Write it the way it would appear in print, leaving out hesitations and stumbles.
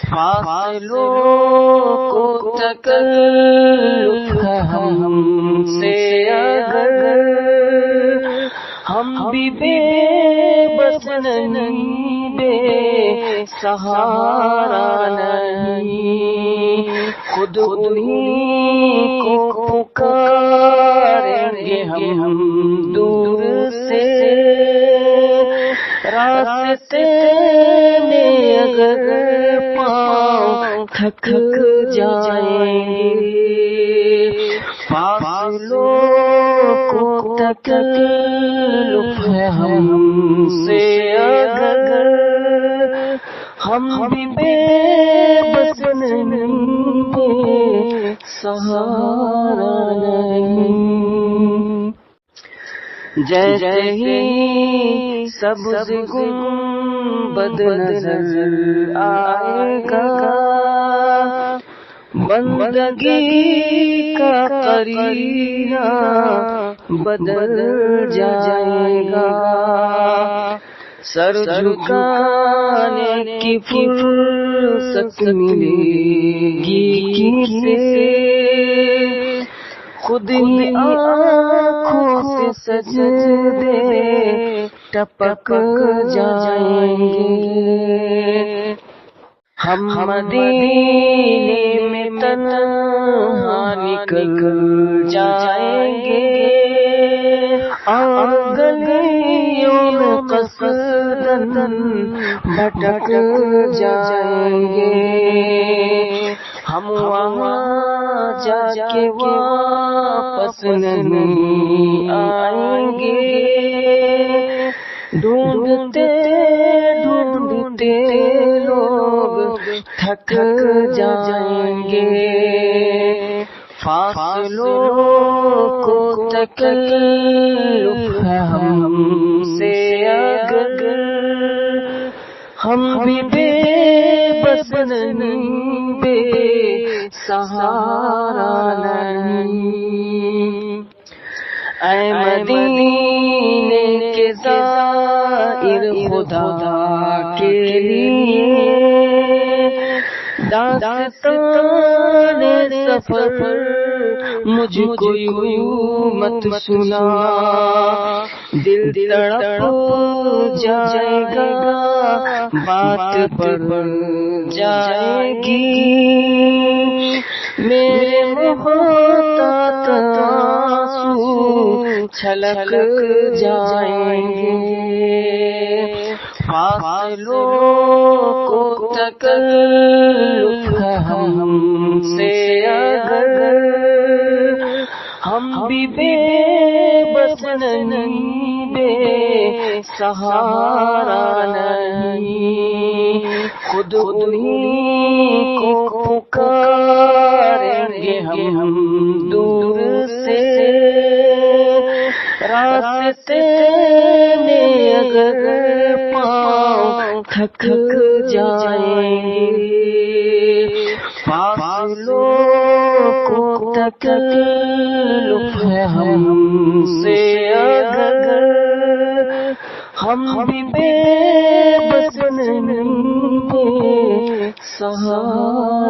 فاصلوں کو تکلف ہے ہم سے اگر ہم بھی بے بس نہیں، بے سہارا نہیں، خود انہیں کو پکاریں گے ہم دور سے، راستے میں اگر پاؤں تھک جائیں گے، فاصلوں کو تکلف ہے ہم سے اگر ہم بھی بے بس نہیں، بے سہارا نہیں، جیسے ہی سبز گنبد نظر آئے گا، بندگی کا قرینہ بدل جائے گا، سر جھکانے کی فرصت ملے گی کسے، خود ہی آنکھوں سے سجدے ٹپک جائیں گے، ہم مدینے میں تنہا نکل جائیں گے، گلیوں میں قصداً بھٹک جائیں گے، ہم وہاں جا کے واپس نہیں آئیں گے، ڈھونڈتے ڈھونڈتے لوگ تھک جائیں گے، فاصلوں کو تکلف ہے ہم سے اگر ہم بھی بے بس نہیں، بے سہارا نہیں، اے مدینے کے زائر خدا کے لیے داستان سفر مجھ کو یوں مت سنا، دل تڑپ جائے گا، بات بڑھ جائے گی، میرے محتاط آنسو چھلک جائیں گے، فاصلوں کو تکلف ہے ہم سے اگر ہم بھی بے بس نہیں، بے سہارا نہیں، خود انہیں کو پکاریں گے ہم دور سے، راستے میں اگر پاؤں تھک جائیں گے، فاصلوں کو تکلف ہے ہم سے اگر ہم بھی بے بس نہیں، بے سہارا